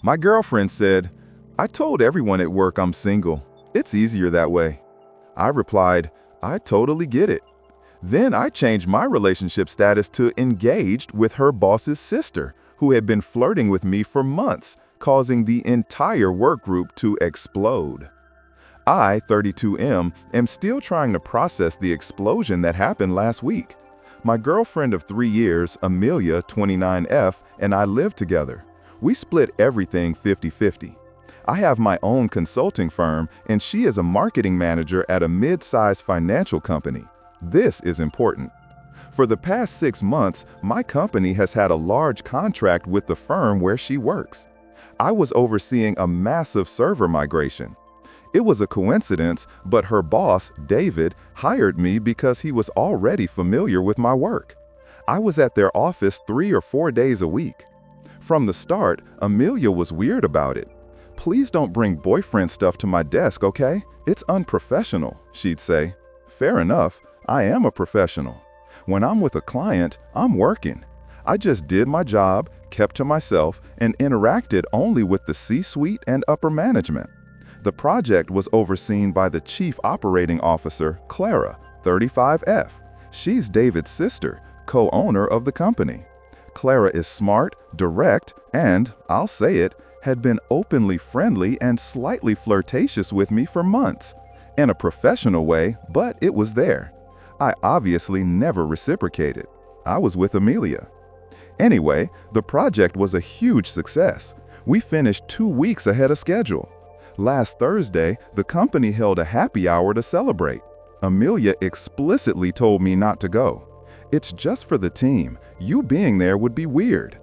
My girlfriend said, "I told everyone at work I'm single. It's easier that way." I replied, "I totally get it." Then I changed my relationship status to engaged with her boss's sister, who had been flirting with me for months, causing the entire work group to explode. I, 32M, am still trying to process the explosion that happened last week. My girlfriend of 3 years, Amelia, 29F, and I live together. We split everything 50-50. I have my own consulting firm, and she is a marketing manager at a mid-sized financial company. This is important. For the past 6 months, my company has had a large contract with the firm where she works. I was overseeing a massive server migration. It was a coincidence, but her boss, David, hired me because he was already familiar with my work. I was at their office 3 or 4 days a week. From the start, Amelia was weird about it. "Please don't bring boyfriend stuff to my desk, okay? It's unprofessional," she'd say. Fair enough, I am a professional. When I'm with a client, I'm working. I just did my job, kept to myself, and interacted only with the C-suite and upper management. The project was overseen by the Chief Operating Officer, Clara, 35F. She's David's sister, co-owner of the company. Clara is smart, direct, and, I'll say it, had been openly friendly and slightly flirtatious with me for months. In a professional way, but it was there. I obviously never reciprocated. I was with Amelia. Anyway, the project was a huge success. We finished 2 weeks ahead of schedule. Last Thursday, the company held a happy hour to celebrate. Amelia explicitly told me not to go. "It's just for the team. You being there would be weird."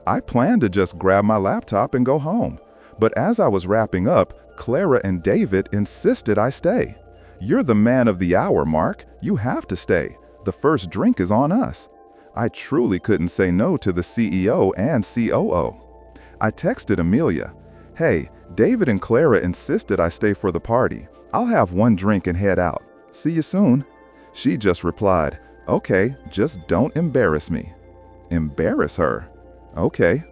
I planned to just grab my laptop and go home. But as I was wrapping up, Clara and David insisted I stay. "You're the man of the hour, Mark. You have to stay. The first drink is on us." I truly couldn't say no to the CEO and COO. I texted Amelia, "Hey, David and Clara insisted I stay for the party. I'll have 1 drink and head out. See you soon." She just replied, "Okay, just don't embarrass me." Embarrass her? Okay.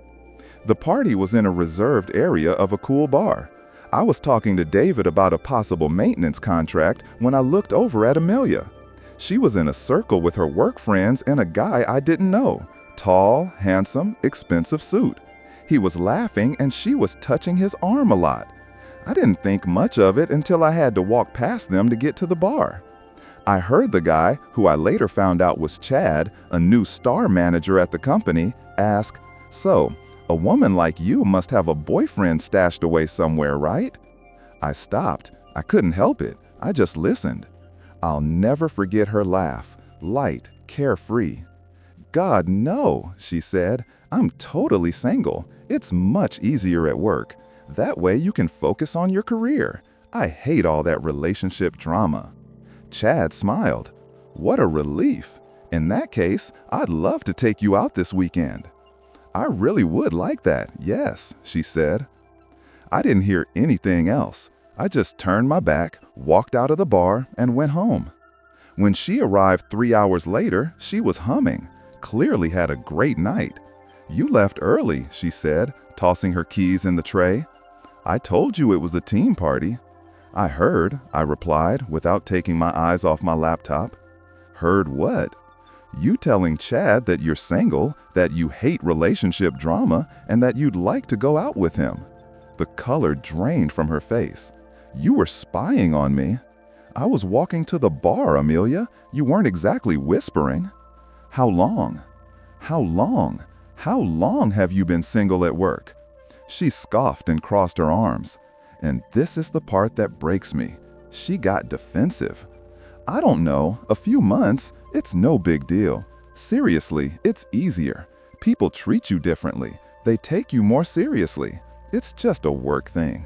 The party was in a reserved area of a cool bar. I was talking to David about a possible maintenance contract when I looked over at Amelia. She was in a circle with her work friends and a guy I didn't know. Tall, handsome, expensive suit. He was laughing and she was touching his arm a lot. I didn't think much of it until I had to walk past them to get to the bar. I heard the guy, who I later found out was Chad, a new star manager at the company, ask, "So, a woman like you must have a boyfriend stashed away somewhere, right?" I stopped. I couldn't help it. I just listened. I'll never forget her laugh, light, carefree. "God, no," she said. "I'm totally single. It's much easier at work. That way you can focus on your career. I hate all that relationship drama." Chad smiled. "What a relief. In that case, I'd love to take you out this weekend." "I really would like that, yes," she said. I didn't hear anything else. I just turned my back, walked out of the bar, and went home. When she arrived 3 hours later, she was humming. Clearly had a great night. "You left early," she said, tossing her keys in the tray. "I told you it was a team party." "I heard," I replied, without taking my eyes off my laptop. "Heard what?" "You telling Chad that you're single, that you hate relationship drama, and that you'd like to go out with him." The color drained from her face. "You were spying on me." "I was walking to the bar, Amelia. You weren't exactly whispering." "How long? How long? How long have you been single at work?" She scoffed and crossed her arms. And this is the part that breaks me. She got defensive. "I don't know, a few months. It's no big deal. Seriously, it's easier. People treat you differently. They take you more seriously. It's just a work thing."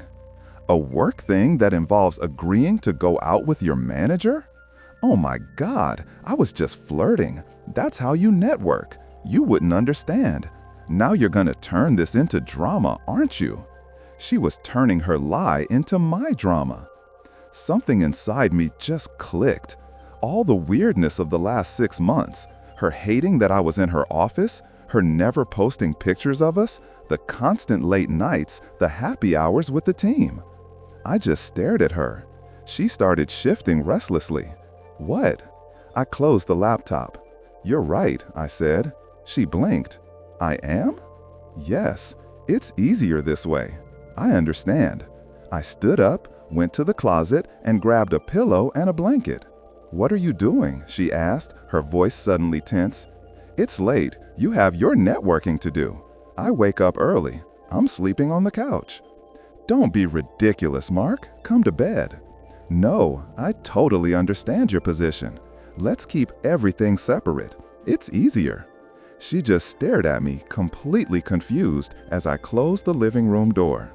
A work thing that involves agreeing to go out with your manager? Oh my God, I was just flirting. That's how you network. You wouldn't understand. Now you're gonna turn this into drama, aren't you? She was turning her lie into my drama. Something inside me just clicked. All the weirdness of the last 6 months, her hating that I was in her office, her never posting pictures of us, the constant late nights, the happy hours with the team. I just stared at her. She started shifting restlessly. What? I closed the laptop. You're right, I said. She blinked. I am? Yes, it's easier this way. I understand. I stood up, went to the closet, and grabbed a pillow and a blanket. What are you doing? She asked, her voice suddenly tense. It's late. You have your networking to do. I wake up early. I'm sleeping on the couch. Don't be ridiculous, Mark. Come to bed. No, I totally understand your position. Let's keep everything separate. It's easier. She just stared at me, completely confused, as I closed the living room door.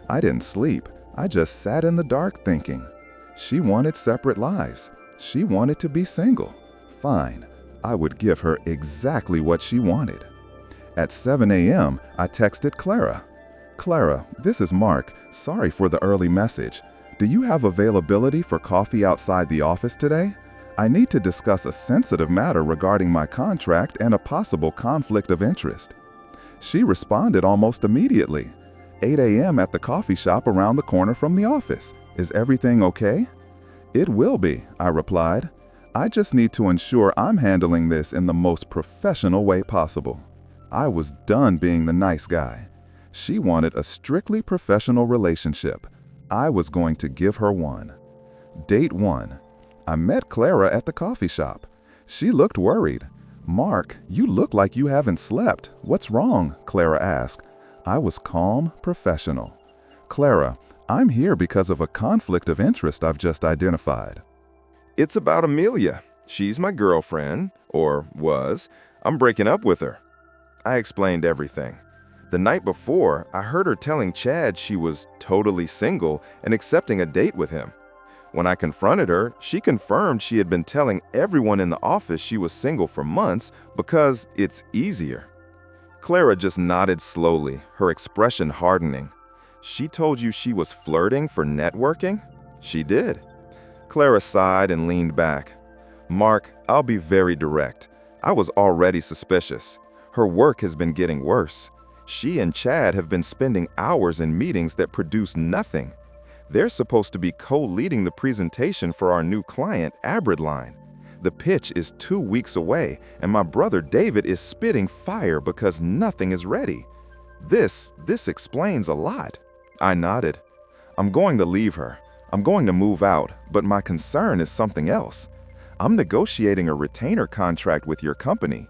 I didn't sleep. I just sat in the dark thinking. She wanted separate lives. She wanted to be single. Fine. I would give her exactly what she wanted. At 7 a.m., I texted Clara. Clara, this is Mark. Sorry for the early message. Do you have availability for coffee outside the office today? I need to discuss a sensitive matter regarding my contract and a possible conflict of interest. She responded almost immediately. 8 a.m. at the coffee shop around the corner from the office. Is everything okay? It will be, I replied. I just need to ensure I'm handling this in the most professional way possible. I was done being the nice guy. She wanted a strictly professional relationship. I was going to give her one. Date 1. I met Clara at the coffee shop. She looked worried. Mark, you look like you haven't slept. What's wrong? Clara asked. I was calm, professional. Clara, I'm here because of a conflict of interest I've just identified. It's about Amelia. She's my girlfriend, or was. I'm breaking up with her. I explained everything. The night before, I heard her telling Chad she was totally single and accepting a date with him. When I confronted her, she confirmed she had been telling everyone in the office she was single for months because it's easier. Clara just nodded slowly, her expression hardening. She told you she was flirting for networking? She did. Clara sighed and leaned back. Mark, I'll be very direct. I was already suspicious. Her work has been getting worse. She and Chad have been spending hours in meetings that produce nothing. They're supposed to be co-leading the presentation for our new client, Abridline. The pitch is 2 weeks away, and my brother David is spitting fire because nothing is ready. This explains a lot. I nodded. I'm going to leave her. I'm going to move out, but my concern is something else. I'm negotiating a retainer contract with your company.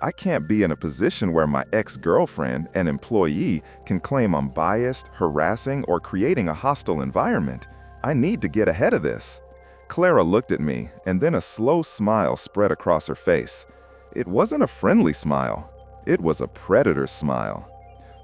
I can't be in a position where my ex-girlfriend, an employee, can claim I'm biased, harassing, or creating a hostile environment. I need to get ahead of this. Clara looked at me, and then a slow smile spread across her face. It wasn't a friendly smile. It was a predator's smile.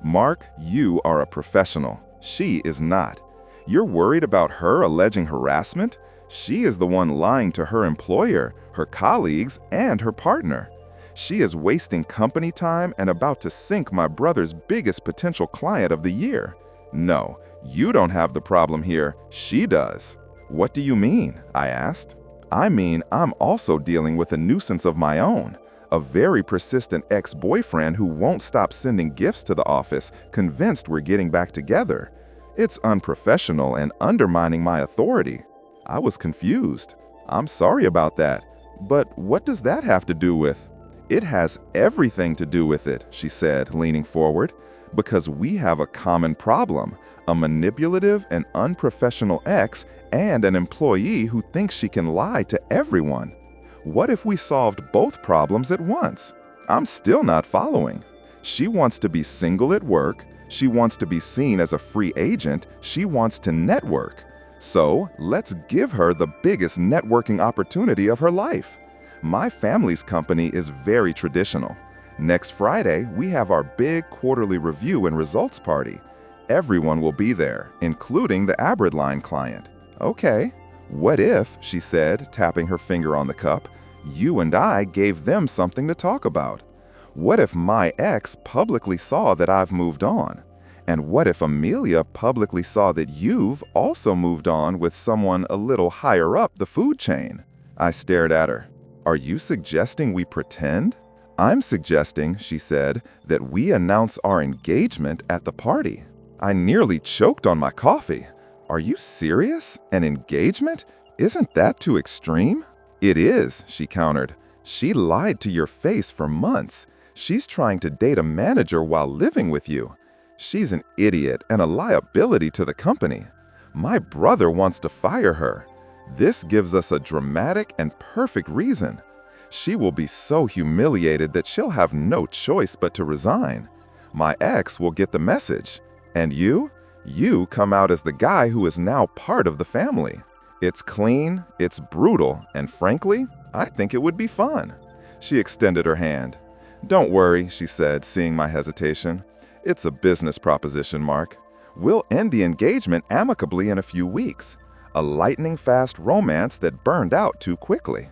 Mark, you are a professional. She is not. You're worried about her alleging harassment? She is the one lying to her employer, her colleagues, and her partner. She is wasting company time and about to sink my brother's biggest potential client of the year. No, you don't have the problem here. She does. What do you mean? I asked. I mean, I'm also dealing with a nuisance of my own. A very persistent ex-boyfriend who won't stop sending gifts to the office, convinced we're getting back together. It's unprofessional and undermining my authority. I was confused. I'm sorry about that. But what does that have to do with? It has everything to do with it, she said, leaning forward, because we have a common problem, a manipulative and unprofessional ex and an employee who thinks she can lie to everyone. What if we solved both problems at once? I'm still not following. She wants to be single at work, she wants to be seen as a free agent, she wants to network. So let's give her the biggest networking opportunity of her life. My family's company is very traditional. Next Friday, we have our big quarterly review and results party. Everyone will be there, including the Abridline client. Okay. What if, she said, tapping her finger on the cup, you and I gave them something to talk about? What if my ex publicly saw that I've moved on? And what if Amelia publicly saw that you've also moved on with someone a little higher up the food chain? I stared at her. Are you suggesting we pretend? I'm suggesting, she said, that we announce our engagement at the party. I nearly choked on my coffee. Are you serious? An engagement? Isn't that too extreme? It is, she countered. She lied to your face for months. She's trying to date a manager while living with you. She's an idiot and a liability to the company. My brother wants to fire her. This gives us a dramatic and perfect reason. She will be so humiliated that she'll have no choice but to resign. My ex will get the message. And you? You come out as the guy who is now part of the family. It's clean, it's brutal, and frankly, I think it would be fun. She extended her hand. Don't worry, she said, seeing my hesitation. It's a business proposition, Mark. We'll end the engagement amicably in a few weeks. A lightning-fast romance that burned out too quickly.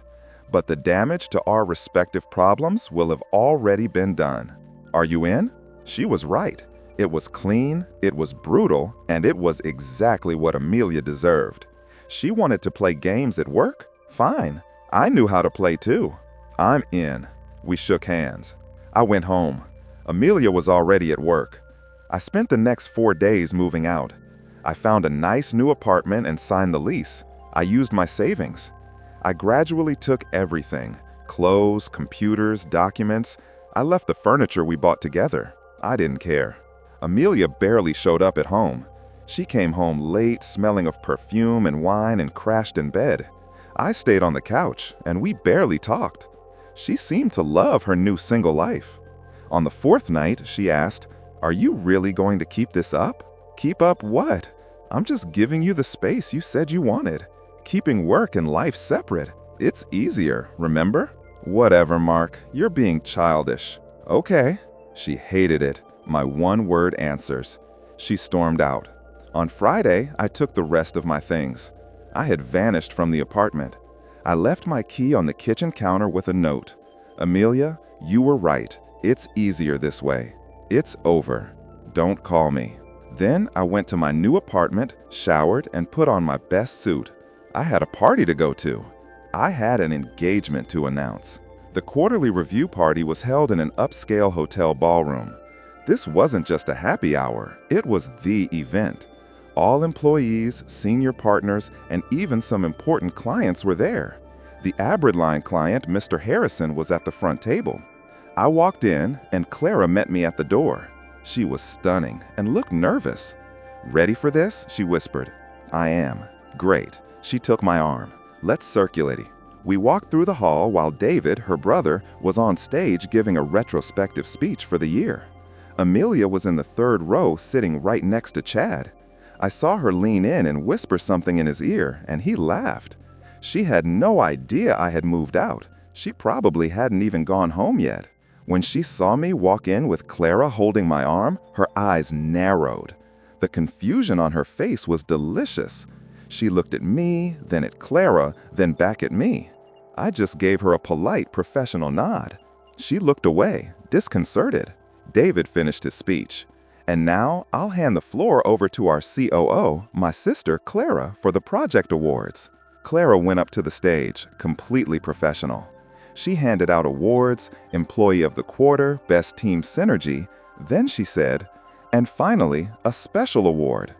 But the damage to our respective problems will have already been done. Are you in? She was right. It was clean, it was brutal, and it was exactly what Amelia deserved. She wanted to play games at work? Fine. I knew how to play too. I'm in. We shook hands. I went home. Amelia was already at work. I spent the next 4 days moving out. I found a nice new apartment and signed the lease. I used my savings. I gradually took everything: clothes, computers, documents. I left the furniture we bought together. I didn't care. Amelia barely showed up at home. She came home late, smelling of perfume and wine, and crashed in bed. I stayed on the couch, and we barely talked. She seemed to love her new single life. On the 4th night, she asked, "Are you really going to keep this up?" Keep up what? I'm just giving you the space you said you wanted. Keeping work and life separate. It's easier, remember? Whatever, Mark. You're being childish. Okay. She hated it. My one-word answers. She stormed out. On Friday, I took the rest of my things. I had vanished from the apartment. I left my key on the kitchen counter with a note. Amelia, you were right. It's easier this way. It's over. Don't call me. Then I went to my new apartment, showered, and put on my best suit. I had a party to go to. I had an engagement to announce. The quarterly review party was held in an upscale hotel ballroom. This wasn't just a happy hour, it was the event. All employees, senior partners, and even some important clients were there. The Aberdline client, Mr. Harrison, was at the front table. I walked in, and Clara met me at the door. She was stunning and looked nervous. "Ready for this?" she whispered. "I am." "Great." She took my arm. "Let's circulate." We walked through the hall while David, her brother, was on stage giving a retrospective speech for the year. Amelia was in the 3rd row sitting right next to Chad. I saw her lean in and whisper something in his ear, and he laughed. She had no idea I had moved out. She probably hadn't even gone home yet. When she saw me walk in with Clara holding my arm, her eyes narrowed. The confusion on her face was delicious. She looked at me, then at Clara, then back at me. I just gave her a polite, professional nod. She looked away, disconcerted. David finished his speech. And now I'll hand the floor over to our COO, my sister Clara, for the project awards. Clara went up to the stage, completely professional. She handed out awards, Employee of the Quarter, Best Team Synergy. Then she said, and finally, a special award.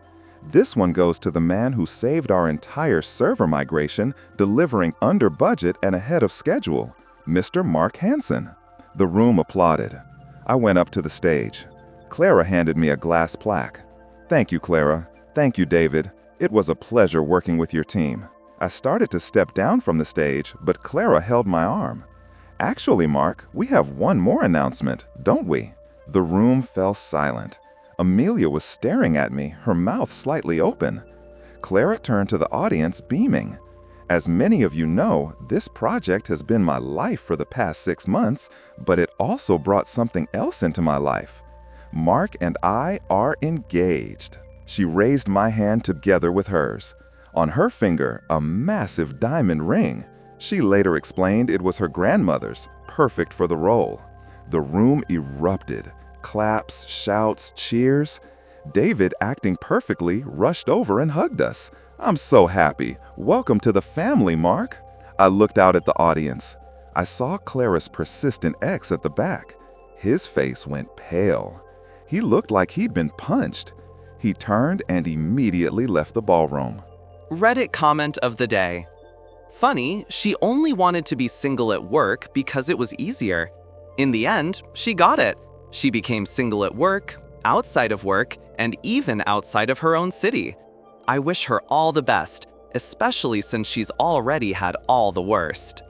This one goes to the man who saved our entire server migration, delivering under budget and ahead of schedule, Mr. Mark Hansen. The room applauded. I went up to the stage. Clara handed me a glass plaque. "Thank you, Clara. Thank you, David. It was a pleasure working with your team." I started to step down from the stage, but Clara held my arm. "Actually, Mark, we have one more announcement, don't we?" The room fell silent. Amelia was staring at me, her mouth slightly open. Clara turned to the audience, beaming. As many of you know, this project has been my life for the past 6 months, but it also brought something else into my life. Mark and I are engaged. She raised my hand together with hers. On her finger, a massive diamond ring. She later explained it was her grandmother's, perfect for the role. The room erupted. Claps, shouts, cheers. David, acting perfectly, rushed over and hugged us. "I'm so happy. Welcome to the family, Mark." I looked out at the audience. I saw Clara's persistent ex at the back. His face went pale. He looked like he'd been punched. He turned and immediately left the ballroom. Reddit comment of the day. Funny, she only wanted to be single at work because it was easier. In the end, she got it. She became single at work, outside of work, and even outside of her own city. I wish her all the best, especially since she's already had all the worst.